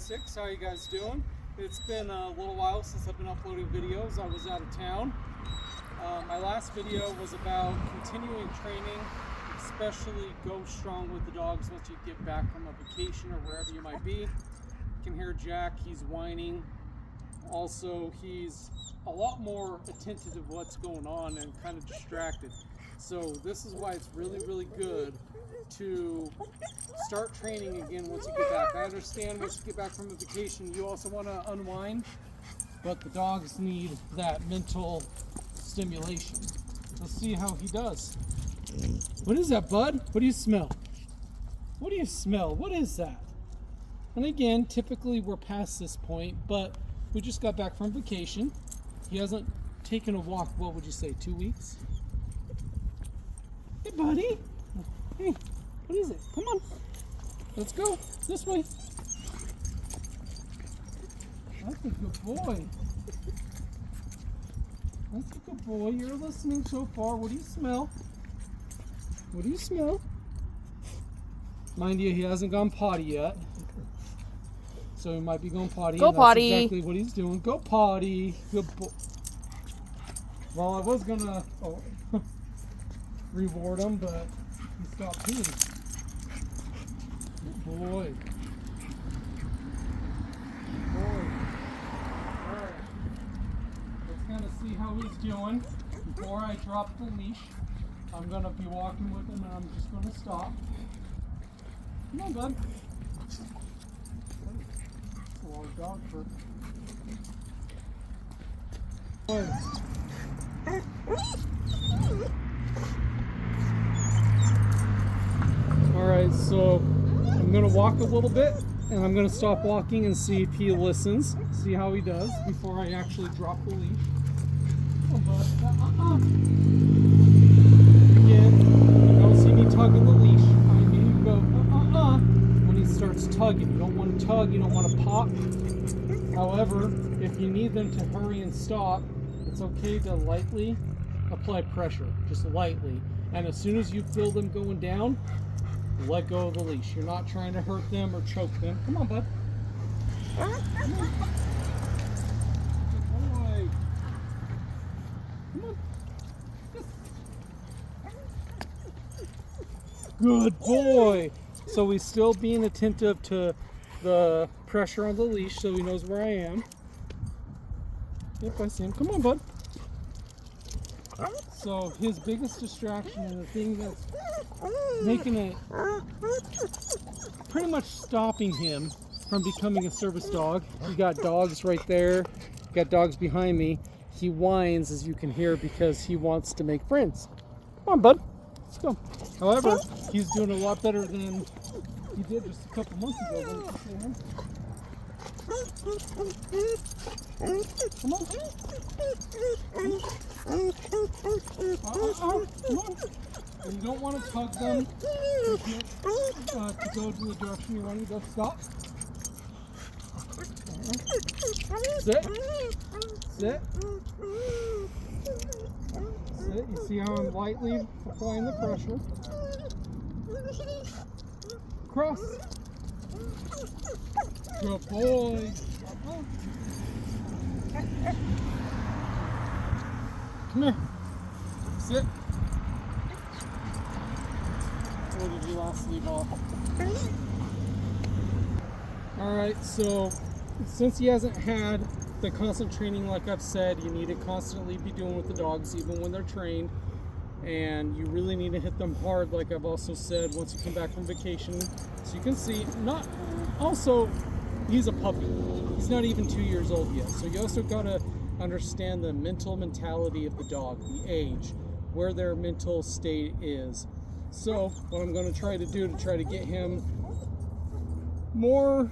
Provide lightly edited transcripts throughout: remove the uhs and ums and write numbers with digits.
Six. How you guys doing? It's been a little while since I've been uploading videos. I was out of town. My last video was about continuing training, especially go strong with the dogs once you get back from a vacation or wherever you might be. You can hear Jack, he's whining. Also, he's a lot more attentive to what's going on and kind of distracted. So this is why it's really good to start training again once you get back. I understand once you get back from a vacation, you also want to unwind, but the dogs need that mental stimulation. Let's see how he does. What is that, bud? What do you smell? What do you smell? What is that? And again, typically we're past this point, but we just got back from vacation. He hasn't taken a walk, what would you say, 2 weeks? Hey, buddy. Hey, what is it? Come on. Let's go. This way. That's a good boy. That's a good boy. You're listening so far. What do you smell? What do you smell? Mind you, he hasn't gone potty yet. So he might be going potty. Go and potty. That's exactly what he's doing. Go potty. Good boy. Well, I was going to reward him, but he stopped peeing. Good boy. Good boy. Alright. Let's kind of see how he's doing. Before I drop the leash, I'm going to be walking with him and I'm just going to stop. Come on, bud. That's a long dog for... Alright, so I'm going to walk a little bit and I'm going to stop walking and see if he listens, see how he does before I actually drop the leash. Come on, bud. Again, you don't see me tugging the leash. I need to go when he starts tugging. You don't want to tug, you don't want to pop. However, if you need them to hurry and stop, it's okay to lightly apply pressure, just lightly. And as soon as you feel them going down, let go of the leash. You're not trying to hurt them or choke them. Come on, bud. Come on. Come on. Good boy. So he's still being attentive to the pressure on the leash, so he knows where I am. Yep, I see him. Come on, bud. So his biggest distraction and the thing that's making it pretty much stopping him from becoming a service dog. You got dogs right there, you got dogs behind me. He whines, as you can hear, because he wants to make friends. Come on, bud. Let's go. However, he's doing a lot better than he did just a couple months ago. Come on. Come on. And you don't want to tug them to go to the direction you want to go. Stop. Sit. Sit. Sit. You see how I'm lightly applying the pressure. Cross. Good boy. Come here. Sit. Or did you last leave off? Alright, so since he hasn't had the constant training, like I've said, you need to constantly be doing with the dogs, even when they're trained. And you really need to hit them hard, like I've also said, once you come back from vacation. So you can see, he's a puppy. He's not even 2 years old yet. So you also got to understand the mentality of the dog, the age, where their mental state is. So what I'm going to try to do to try to get him more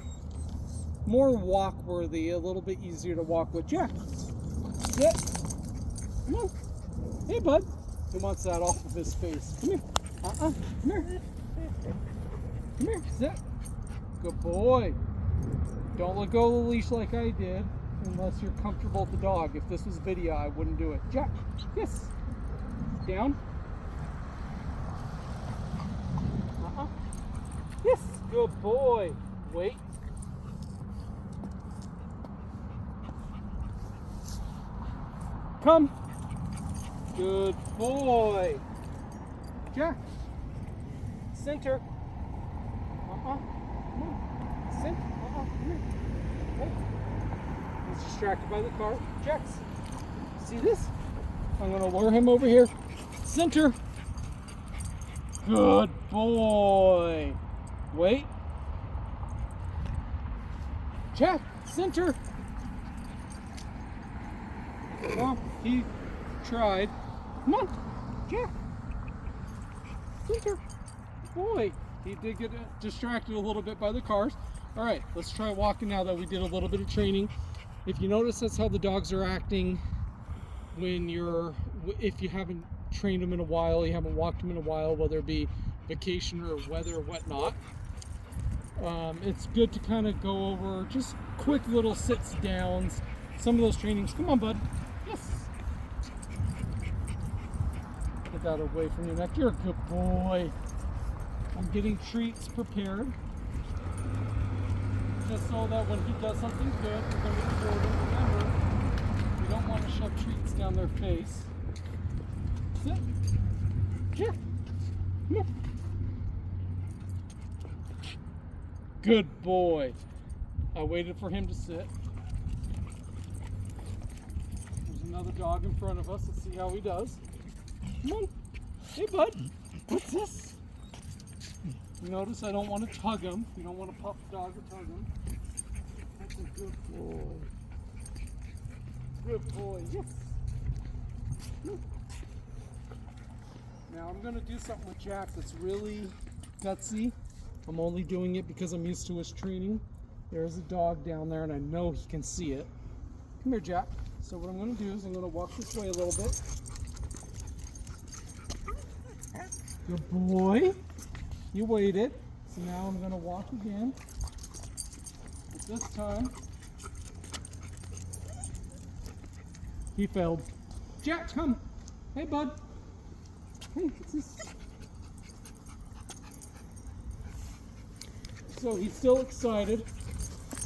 walk worthy, a little bit easier to walk with. Jack, sit. Come on. Hey, bud. He wants that off of his face. Come here. Come here. Come here. Sit. Good boy. Don't let go of the leash like I did unless you're comfortable with the dog. If this was video, I wouldn't do it. Jack. Yes. Down. Yes. Good boy. Wait. come. Good boy. Jack. Center. Come on. Center. Come here. Hey. He's distracted by the car. Jax. See this? I'm going to lure him over here. Center. Good boy. Wait. Jack, center. Well, he tried. Come on, Jack. Center. Boy, he did get distracted a little bit by the cars. All right, let's try walking now that we did a little bit of training. If you notice, that's how the dogs are acting when if you haven't trained them in a while, you haven't walked them in a while, whether it be vacation or weather or whatnot. It's good to kind of go over just quick little sits downs, some of those trainings. Come on, bud. Yes. Get that away from your neck. You're a good boy. I'm getting treats prepared, just so that when he does something good, we're going to record it. Remember, we don't want to shove treats down their face. Sit. Here. Come here. Good boy. I waited for him to sit. There's another dog in front of us. Let's see how he does. Come on. Hey, bud. What's this? You notice I don't want to tug him. You don't want to puff the dog or tug him. That's a good boy. Good boy. Yes. Now I'm going to do something with Jack that's really gutsy. I'm only doing it because I'm used to his training. There's a dog down there and I know he can see it. Come here, Jack. So what I'm going to do is I'm going to walk this way a little bit. Good boy. You waited. So now I'm going to walk again. But this time, he failed. Jack, come. Hey, bud. Hey, what's this? So he's still excited,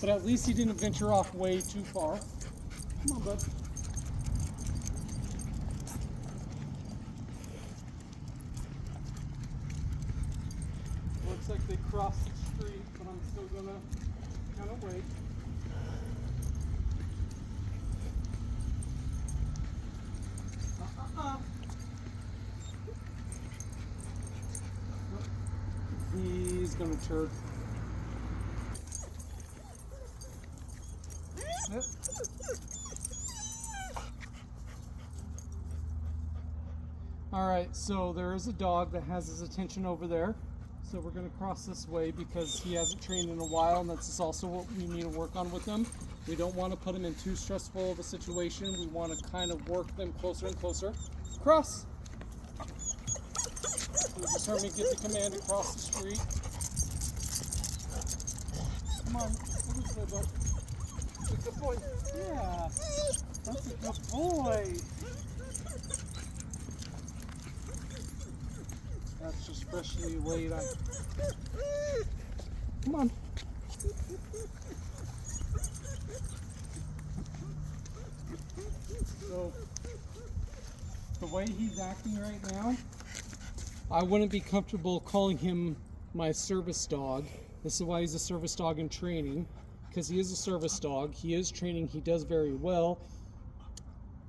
but at least he didn't venture off way too far. Come on, bud. Looks like they crossed the street, but I'm still gonna kind of wait. He's gonna turd. Alright, so there is a dog that has his attention over there. So we're going to cross this way because he hasn't trained in a while, and that's also what we need to work on with him. We don't want to put him in too stressful of a situation. We want to kind of work them closer and closer. Cross! So just heard me get the command to cross the street. Come on, come this way, bud. Good boy. Yeah, that's a good boy. That's just freshly laid on. Come on. So, the way he's acting right now, I wouldn't be comfortable calling him my service dog. This is why he's a service dog in training, because he is a service dog. He is training, he does very well,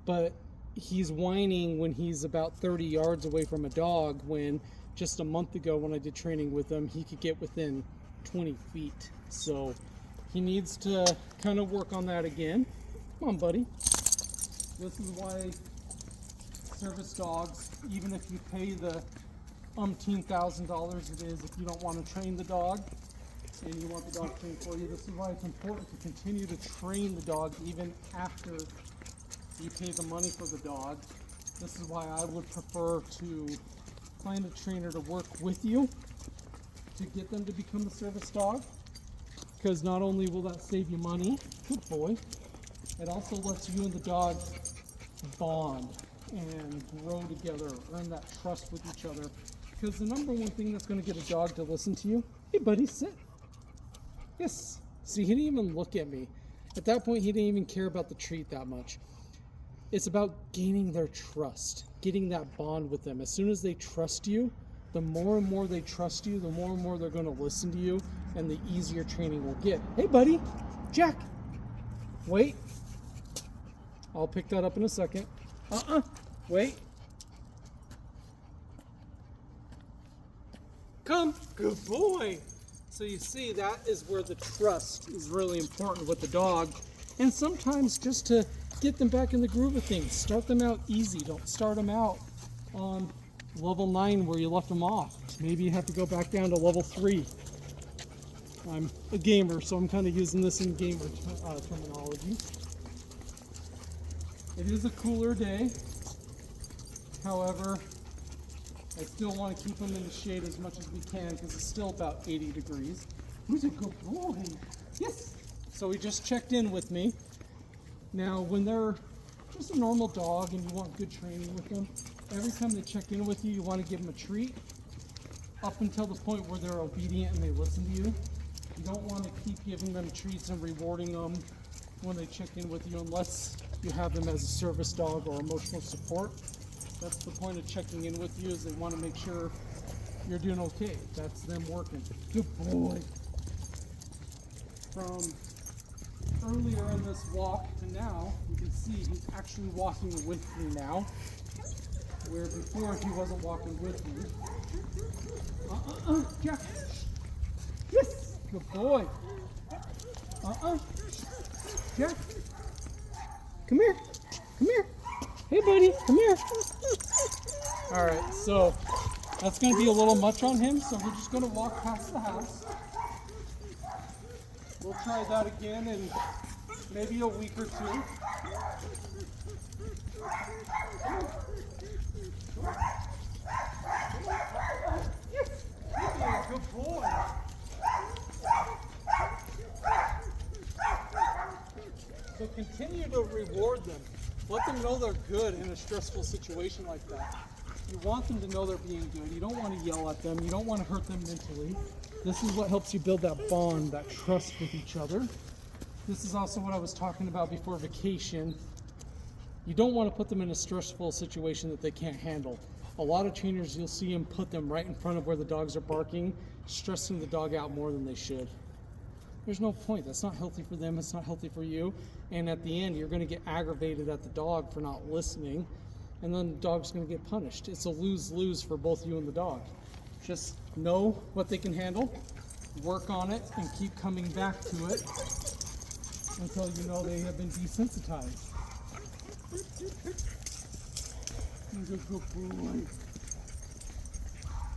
but he's whining when he's about 30 yards away from a dog, when just a month ago when I did training with him, he could get within 20 feet. So he needs to kind of work on that again. Come on, buddy. This is why service dogs, even if you pay the $1,000 it is, if you don't want to train the dog and you want the dog trained for you, this is why it's important to continue to train the dog even after you pay the money for the dog. This is why I would prefer to find a trainer to work with you to get them to become a service dog, because not only will that save you money, good boy, it also lets you and the dog bond and grow together, earn that trust with each other. Because the number one thing that's going to get a dog to listen to you, hey buddy, sit. Yes. See, he didn't even look at me. At that point, he didn't even care about the treat that much. it's about gaining their trust, getting that bond with them. As soon as they trust you, the more and more they trust you, the more and more they're going to listen to you, and the easier training will get. Hey, buddy, Jack, wait. I'll pick that up in a second. Wait. Come, good boy. So you see, that is where the trust is really important with the dog. And sometimes just to get them back in the groove of things, start them out easy. Don't start them out on level 9 where you left them off. Maybe you have to go back down to level 3. I'm a gamer, so I'm kind of using this in gamer terminology. It is a cooler day. However, I still want to keep them in the shade as much as we can because it's still about 80 degrees. Who's a good boy? Yes! So he just checked in with me. Now, when they're just a normal dog and you want good training with them, every time they check in with you, you want to give them a treat up until the point where they're obedient and they listen to you. You don't want to keep giving them treats and rewarding them when they check in with you unless you have them as a service dog or emotional support. That's the point of checking in with you, is they want to make sure you're doing okay. That's them working. Good boy. From earlier in this walk to now, you can see he's actually walking with me now, where before he wasn't walking with me. Jack. Yes, good boy. Jack. Come here. Come here. Hey, buddy, come here. All right, so that's going to be a little much on him, so we're just going to walk past the house. We'll try that again in maybe a week or 2. Yes. Good boy. So continue to reward them. Let them know they're good in a stressful situation like that. You want them to know they're being good. You don't want to yell at them. You don't want to hurt them mentally. This is what helps you build that bond, that trust with each other. This is also what I was talking about before vacation. You don't want to put them in a stressful situation that they can't handle. A lot of trainers, you'll see them put them right in front of where the dogs are barking, stressing the dog out more than they should. There's no point. That's not healthy for them. It's not healthy for you. And at the end, you're going to get aggravated at the dog for not listening. And then the dog's going to get punished. It's a lose-lose for both you and the dog. Just know what they can handle, work on it, and keep coming back to it until you know they have been desensitized. Good boy.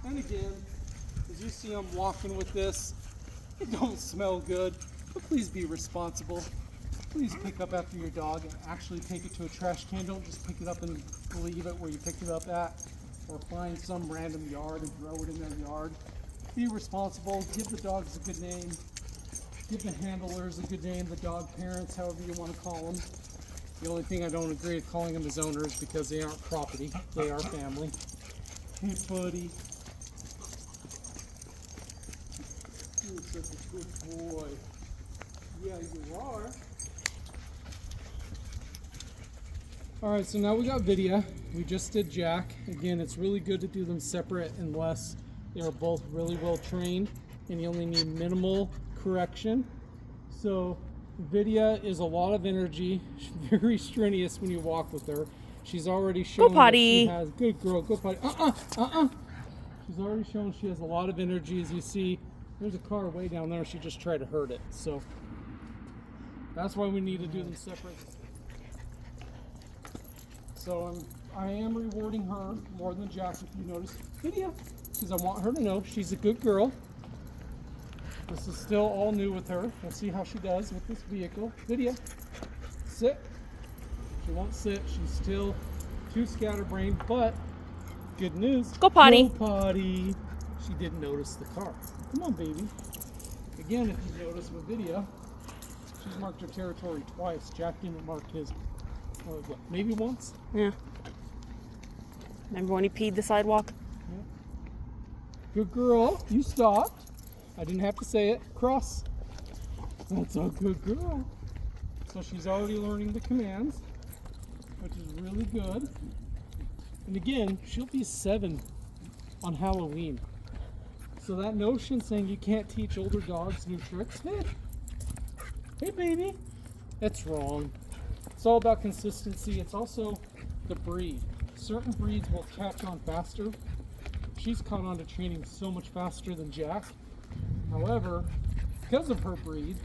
And again, as you see I'm walking with this, it don't smell good, but please be responsible. Please pick up after your dog and actually take it to a trash can. Don't just pick it up and leave it where you picked it up at, or find some random yard and throw it in their yard. Be responsible. Give the dogs a good name. Give the handlers a good name, the dog parents, however you want to call them. The only thing I don't agree with calling them is owners, because they aren't property. They are family. Hey, buddy. You're such a good boy. Yeah, you are. Alright, so now we got Vidya. We just did Jack. Again, it's really good to do them separate unless they are both really well trained and you only need minimal correction. So Vidya is a lot of energy. She's very strenuous when you walk with her. She's already shown that she has, good girl, go potty. She's already shown she has a lot of energy. As you see, there's a car way down there. She just tried to hurt it. So that's why we need to do them separate. So I am rewarding her more than Jack, if you notice. Vidya, because I want her to know she's a good girl. This is still all new with her. We'll see how she does with this vehicle. Vidya, sit. She won't sit. She's still too scatterbrained, but good news. Go potty. Go potty. She didn't notice the car. Come on, baby. Again, if you notice with Vidya, she's marked her territory twice. Jack didn't mark his. What, maybe once? Yeah. Remember when he peed the sidewalk? Yeah. Good girl. You stopped. I didn't have to say it. Cross. That's a good girl. So she's already learning the commands. which is really good. And again, she'll be 7 on Halloween. So that notion saying you can't teach older dogs new tricks, hey baby, that's wrong. It's all about consistency. It's also the breed. Certain breeds will catch on faster. She's caught on to training so much faster than Jack. However, because of her breed,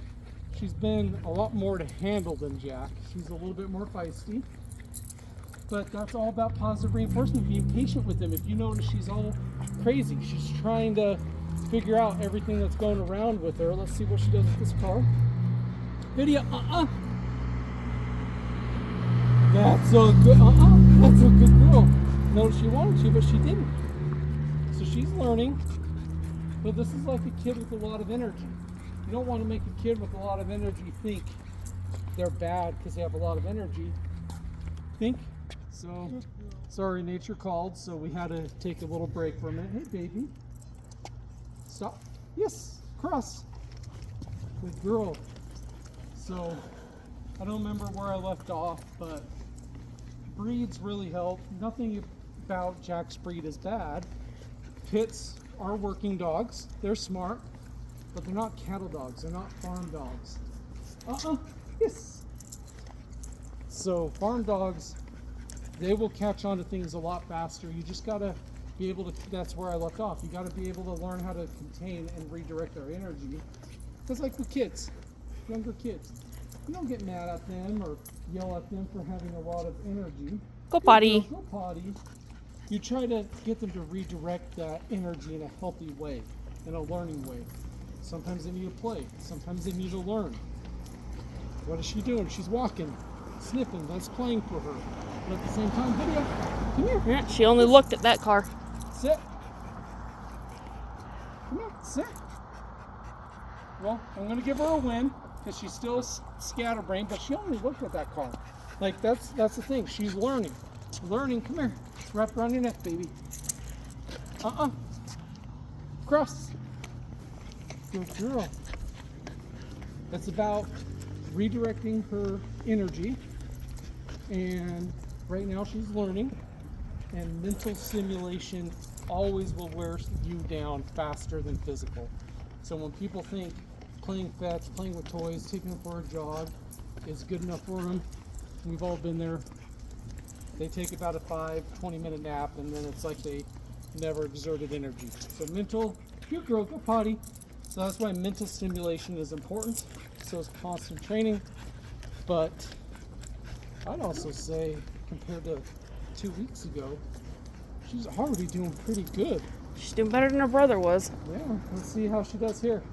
she's been a lot more to handle than Jack. She's a little bit more feisty. But that's all about positive reinforcement, being patient with them. If you notice she's all crazy, she's trying to figure out everything that's going around with her. Let's see what she does with this car. Video, That's a good, that's a good girl. Notice she wanted to, but she didn't. So she's learning. But this is like a kid with a lot of energy. You don't want to make a kid with a lot of energy think they're bad because they have a lot of energy. Think. So, sorry, nature called, so we had to take a little break for a minute. Hey, baby. Stop. Yes, cross. Good girl. So, I don't remember where I left off, but breeds really help. Nothing about Jack's breed is bad. Pits are working dogs. They're smart, but they're not cattle dogs. They're not farm dogs. Yes. So, farm dogs, they will catch on to things a lot faster. You just gotta be able to, that's where I left off. You gotta be able to learn how to contain and redirect their energy. It's like with kids, younger kids. You don't get mad at them or yell at them for having a lot of energy. Go potty. Go potty. You try to get them to redirect that energy in a healthy way, in a learning way. Sometimes they need to play. Sometimes they need to learn. What is she doing? She's walking, sniffing. That's playing for her. But at the same time, video. Come here. Yeah, she only looked at that car. Sit. Come here. Sit. Well, I'm going to give her a win because she's still scatterbrained, but she only looked at that car. Like, that's the thing. She's learning. Learning. Come here. Wrap around your neck, baby. Cross. Good girl. It's about redirecting her energy. And right now she's learning. And mental stimulation always will wear you down faster than physical. So when people think playing pets, playing with toys, taking them for a jog is good enough for them, we've all been there. They take about a 5-20 minute nap and then it's like they never exerted energy. So mental, good girl, go potty. So that's why mental stimulation is important. So is constant training. But I'd also say compared to 2 weeks ago, she's already doing pretty good. She's doing better than her brother was. Yeah, let's see how she does here.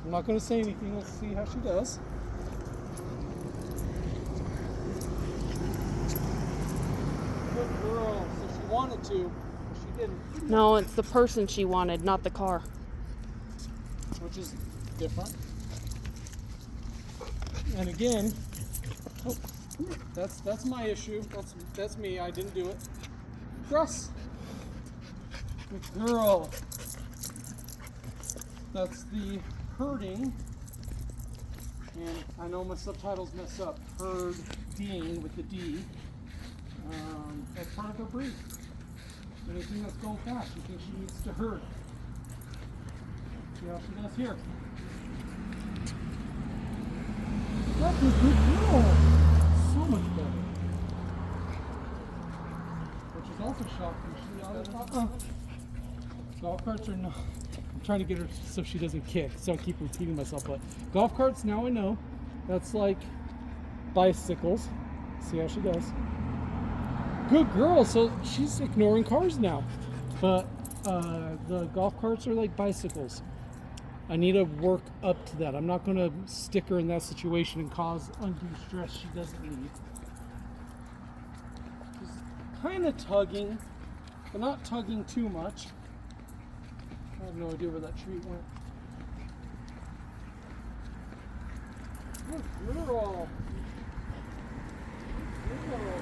I'm not going to say anything. Let's see how she does. Good girl. So she wanted to, but she didn't. No, it's the person she wanted, not the car. Which is different. And again, that's my issue. That's me. I didn't do it. Cross. Good girl. That's the herding. And I know my subtitles mess up. Herding with the D. That's part of her breed. Anything that's going fast, you think she needs to herd. See how she does here. That's a good girl. So much better. Which is also shocking. Golf carts are not. I'm trying to get her so she doesn't kick, so I keep repeating myself. But golf carts, now I know. That's like bicycles. See how she does. Good girl. So she's ignoring cars now. But the golf carts are like bicycles. I need to work up to that. I'm not going to stick her in that situation and cause undue stress she doesn't need. She's kind of tugging, but not tugging too much. I have no idea where that treat went. Good girl. Good girl.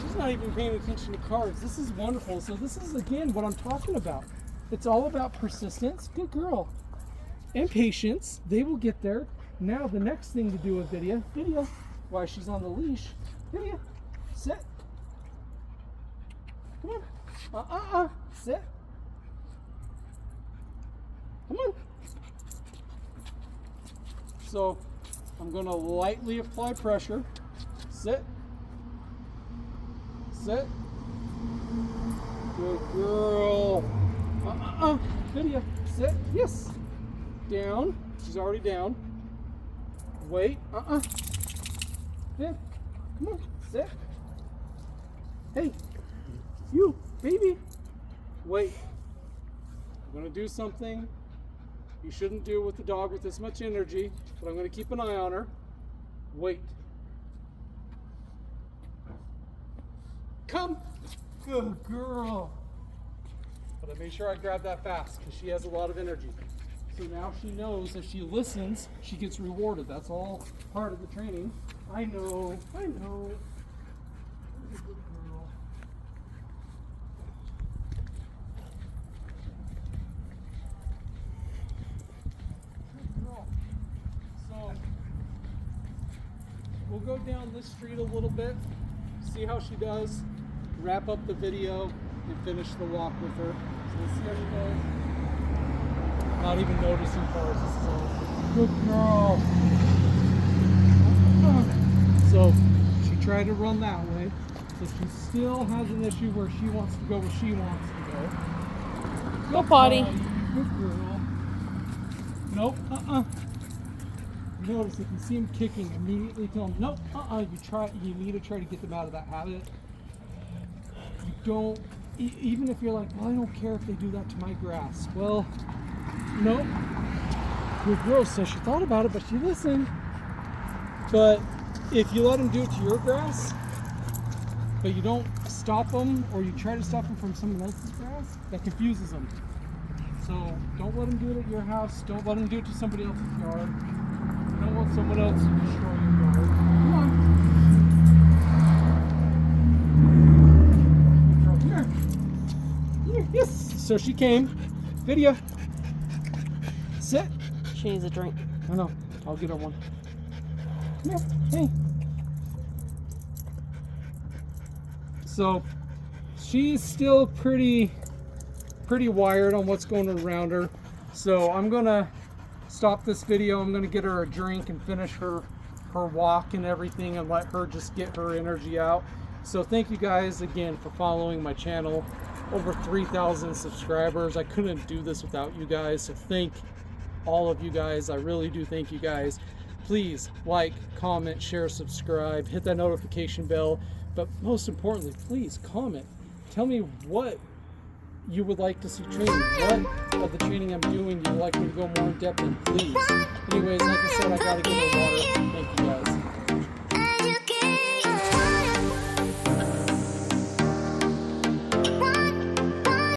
She's not even paying attention to cards. This is wonderful. So this is, again, what I'm talking about. It's all about persistence. Good girl. And patience. They will get there. Now the next thing to do with video. while she's on the leash. Lydia, sit. Come on. Sit. Come on. So I'm going to lightly apply pressure. Sit. Sit. Good girl. Lydia, sit. Yes. Down. She's already down. Wait. Yeah. Come on. Sit. Hey. You, baby. Wait. I'm going to do something you shouldn't do with the dog with this much energy, but I'm going to keep an eye on her. Wait. Come. Good girl. But I made sure I grabbed that fast because she has a lot of energy. So now she knows if she listens, she gets rewarded. That's all part of the training. I know. You're a good girl. Good girl. So we'll go down this street a little bit, see how she does, wrap up the video, and finish the walk with her. So we'll see how she does. Not even noticing cars. This is all good girl. So she tried to run that way, but she still has an issue where she wants to go where she wants to go. Go potty. Good girl. Nope. Notice if you see him kicking, immediately tell him, nope. You need to try to get them out of that habit. You don't. Even if you're like, well, I don't care if they do that to my grass. Well, nope. Good girl. So she thought about it, but she listened. But if you let them do it to your grass, but you don't stop them, or you try to stop them from someone else's grass, that confuses them. So don't let them do it at your house. Don't let them do it to somebody else's yard. You don't want someone else to destroy your yard. Come on. Here. Yes. So she came. Lydia. Sit. She needs a drink. I know. I'll get her one. Come here. Hey. So she's still pretty wired on what's going around her. So I'm gonna stop this video. I'm gonna get her a drink and finish her walk and everything, and let her just get her energy out. So thank you guys again for following my channel. Over 3,000 subscribers. I couldn't do this without you guys. So thank all of you guys. I really do thank you guys. Please like, comment, share, subscribe, hit that notification bell. But most importantly, please comment. Tell me what you would like to see training. What of the training I'm doing you would like me to go more in depth in, please. Anyways, like I said, I gotta get